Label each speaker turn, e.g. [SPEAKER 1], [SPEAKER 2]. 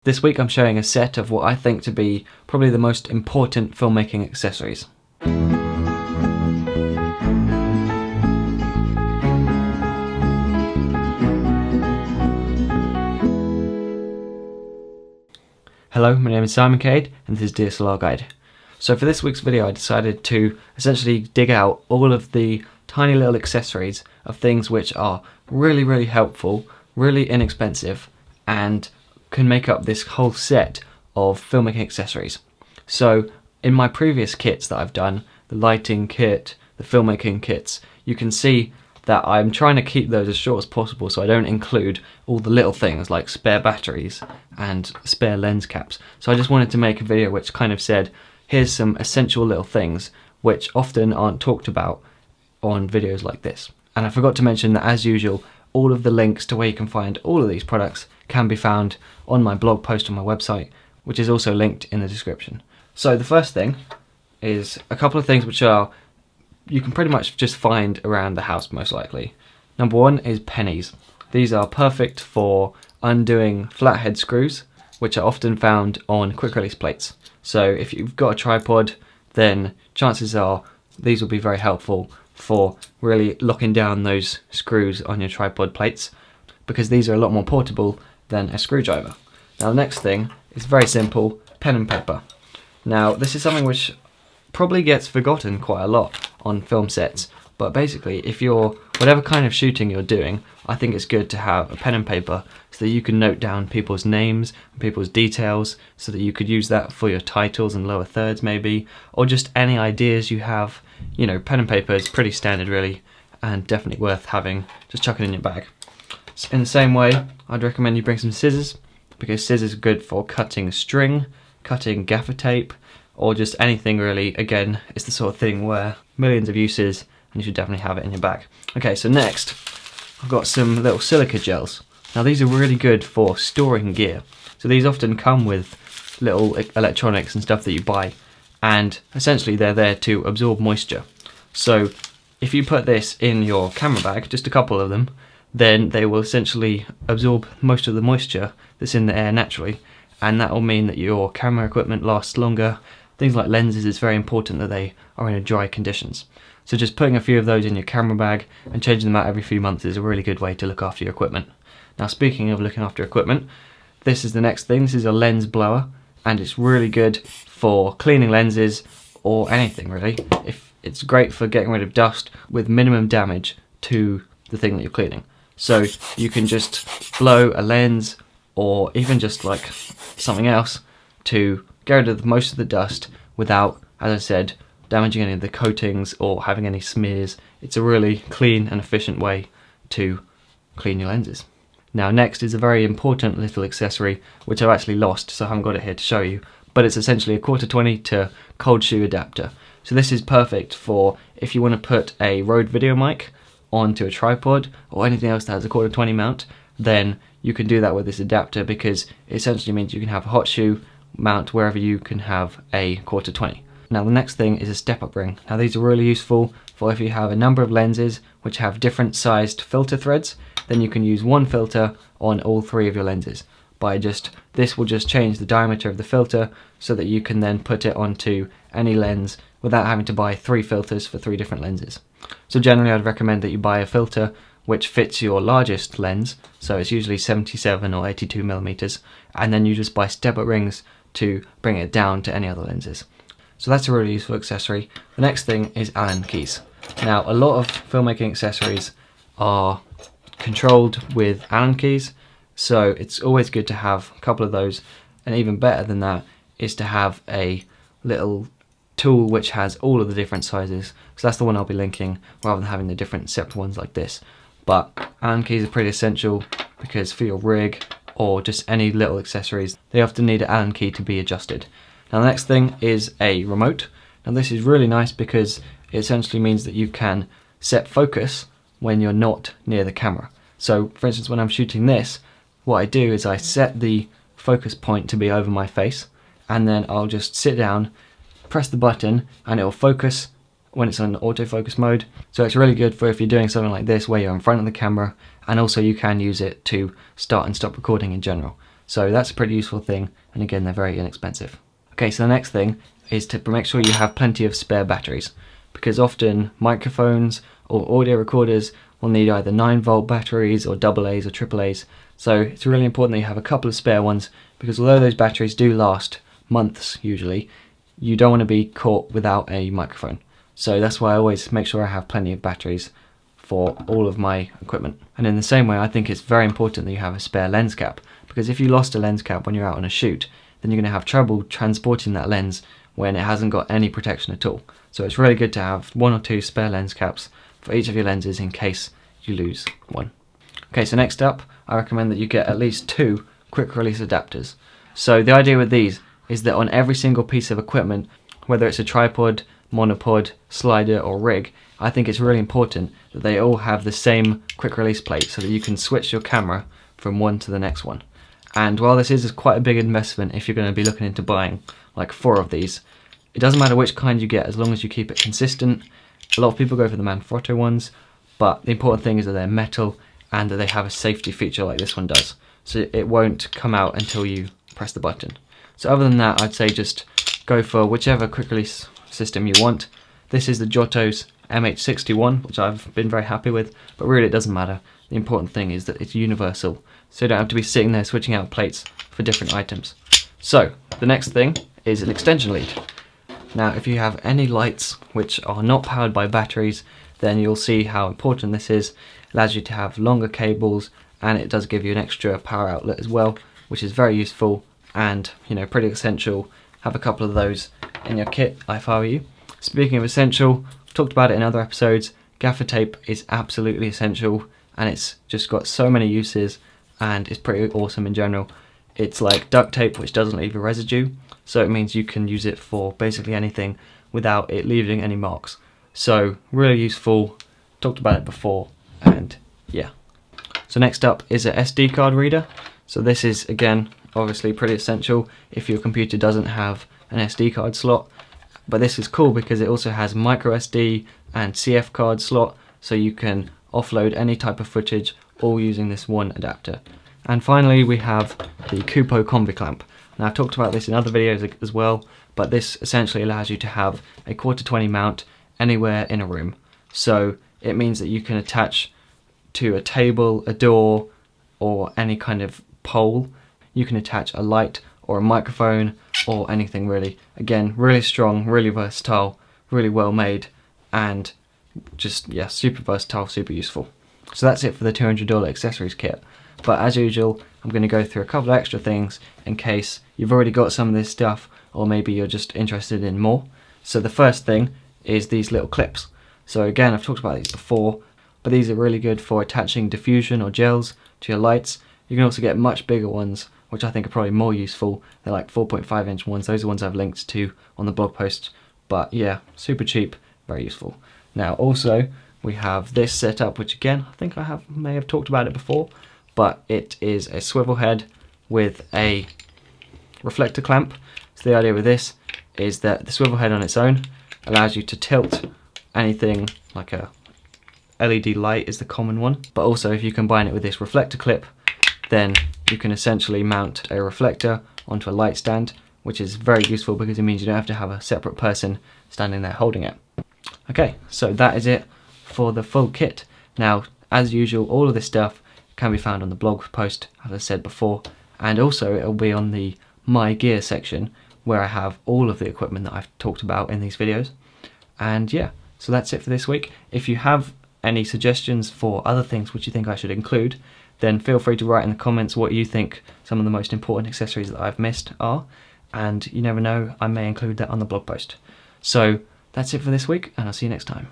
[SPEAKER 1] This week I'm showing a set of what I think to be probably the most important filmmaking accessories. Hello, my name is Cade and this is DSLRguide. So for this week's video I decided to essentially dig out all of the tiny little accessories of things which are really helpful, really inexpensive, and can make up this whole set of filmmaking accessories. So in my previous kits that I've done, the lighting kit, the filmmaking kits, you can see that I'm trying to keep those as short as possible so I don't include all the little things like spare batteries and spare lens caps. So I just wanted to make a video which kind of said, here's some essential little things which often aren't talked about on videos like this. And I forgot to mention that, as usual, all of the links to where you can find all of these products can be found on my blog post on my website, which is also linked in the description. So the first thing is a couple of things which are you can pretty much just find around the house most likely. Number one is pennies. These are perfect for undoing flathead screws, which are often found on quick release plates. So if you've got a tripod, then chances are these will be very helpful for really locking down those screws on your tripod plates, because these are a lot more portable than a screwdriver. Now the next thing is very simple, pen and paper. Now this is something which probably gets forgotten quite a lot on film sets, but basically if you're whatever kind of shooting you're doing, I think it's good to have a pen and paper so that you can note down people's names and people's details, so that you could use that for your titles and lower thirds maybe, or just any ideas you have. You know, pen and paper is pretty standard really, and definitely worth having, just chuck it in your bag. In the same way, I'd recommend you bring some scissors, because scissors are good for cutting string, cutting gaffer tape, or just anything really. Again, it's the sort of thing where millions of uses, and you should definitely have it in your bag. Okay, so next, I've got some little silica gels. Now these are really good for storing gear. So these often come with little electronics and stuff that you buy, and essentially they're there to absorb moisture. So if you put this in your camera bag, just a couple of them, then they will essentially absorb most of the moisture that's in the air naturally, and that will mean that your camera equipment lasts longer. Things like lenses, it's very important that they are in dry conditions. So just putting a few of those in your camera bag and changing them out every few months is a really good way to look after your equipment. Now speaking of looking after equipment, this is the next thing. This is a lens blower, and it's really good for cleaning lenses or anything really. It's great for getting rid of dust with minimum damage to the thing that you're cleaning. So you can just blow a lens or even just like something else to get rid of most of the dust without, as I said, damaging any of the coatings or having any smears. It's a really clean and efficient way to clean your lenses. Now next is a very important little accessory which I've actually lost, so I haven't got it here to show you, but it's essentially a 1/4-20 to cold shoe adapter. So this is perfect for if you want to put a Rode VideoMic onto a tripod or anything else that has a 1/4-20 mount, then you can do that with this adapter, because it essentially means you can have a hot shoe mount wherever you can have a 1/4-20. Now the next thing is a step-up ring. Now these are really useful for if you have a number of lenses which have different sized filter threads, then you can use one filter on all three of your lenses. This will just change the diameter of the filter so that you can then put it onto any lens without having to buy 3 filters for 3 different lenses. So generally I'd recommend that you buy a filter which fits your largest lens, so it's usually 77 or 82 millimeters, and then you just buy step-up rings to bring it down to any other lenses. So that's a really useful accessory. The next thing is Allen keys. Now a lot of filmmaking accessories are controlled with Allen keys, so it's always good to have a couple of those, and even better than that is to have a little tool which has all of the different sizes. So that's the one I'll be linking, rather than having the different separate ones like this. But Allen keys are pretty essential, because for your rig or just any little accessories, they often need an Allen key to be adjusted. Now the next thing is a remote. Now this is really nice because it essentially means that you can set focus when you're not near the camera. So for instance, when I'm shooting this, what I do is I set the focus point to be over my face, and then I'll just sit down, press the button, and it will focus when it's on autofocus mode. So it's really good for if you're doing something like this where you're in front of the camera, and also you can use it to start and stop recording in general. So that's a pretty useful thing, and again, they're very inexpensive. Okay, so the next thing is to make sure you have plenty of spare batteries, because often microphones or audio recorders will need either 9-volt batteries or AA's or AAA's. So it's really important that you have a couple of spare ones, because although those batteries do last months usually, you don't want to be caught without a microphone. So that's why I always make sure I have plenty of batteries for all of my equipment. And in the same way, I think it's very important that you have a spare lens cap, because if you lost a lens cap when you're out on a shoot, then you're going to have trouble transporting that lens when it hasn't got any protection at all. So it's really good to have 1 or 2 spare lens caps for each of your lenses in case you lose one. Okay, so next up, I recommend that you get at least 2 quick release adapters. So the idea with these is that on every single piece of equipment, whether it's a tripod, monopod, slider or rig, I think it's really important that they all have the same quick release plate so that you can switch your camera from one to the next one. And while this is quite a big investment if you're going to be looking into buying like 4 of these, it doesn't matter which kind you get as long as you keep it consistent. A lot of people go for the Manfrotto ones, but the important thing is that they're metal and that they have a safety feature like this one does. So it won't come out until you press the button. So other than that, I'd say just go for whichever quick release system you want. This is the Giotto's MH61, which I've been very happy with, but really it doesn't matter. The important thing is that it's universal, so you don't have to be sitting there switching out plates for different items. So the next thing is an extension lead. Now if you have any lights which are not powered by batteries, then you'll see how important this is. It allows you to have longer cables, and it does give you an extra power outlet as well, which is very useful and, you know, pretty essential. Have a couple of those in your kit if I were you. Speaking of essential, I've talked about it in other episodes, gaffer tape is absolutely essential, and it's just got so many uses and it's pretty awesome in general. It's like duct tape which doesn't leave a residue, so it means you can use it for basically anything without it leaving any marks. So really useful, talked about it before, and yeah. So next up is a SD card reader. So this is again obviously pretty essential if your computer doesn't have an SD card slot, but this is cool because it also has micro SD and CF card slot, so you can offload any type of footage all using this one adapter. And finally we have the Kupo Combi Clamp. Now I've talked about this in other videos as well, but this essentially allows you to have a 1/4-20 mount anywhere in a room. So it means that you can attach to a table, a door, or any kind of pole. You can attach a light or a microphone or anything really. Again, really strong, really versatile, really well made, and just, yeah, super versatile, super useful. So that's it for the $200 accessories kit. But as usual, I'm going to go through a couple of extra things in case you've already got some of this stuff, or maybe you're just interested in more. So the first thing is these little clips. So again, I've talked about these before, but these are really good for attaching diffusion or gels to your lights. You can also get much bigger ones, which I think are probably more useful. They're like 4.5-inch ones. Those are ones I've linked to on the blog post. But yeah, super cheap, very useful. Now also, we have this setup, which again, I think I may have talked about it before, but it is a swivel head with a reflector clamp. So the idea with this is that the swivel head on its own allows you to tilt anything, like a LED light is the common one, but also if you combine it with this reflector clip, then you can essentially mount a reflector onto a light stand, which is very useful because it means you don't have to have a separate person standing there holding it. Okay, so that is it for the full kit. Now, as usual, all of this stuff can be found on the blog post, as I said before, and also it'll be on the My Gear section, where I have all of the equipment that I've talked about in these videos. And yeah, so that's it for this week. If you have any suggestions for other things which you think I should include, then feel free to write in the comments what you think some of the most important accessories that I've missed are, and you never know, I may include that on the blog post. So that's it for this week, and I'll see you next time.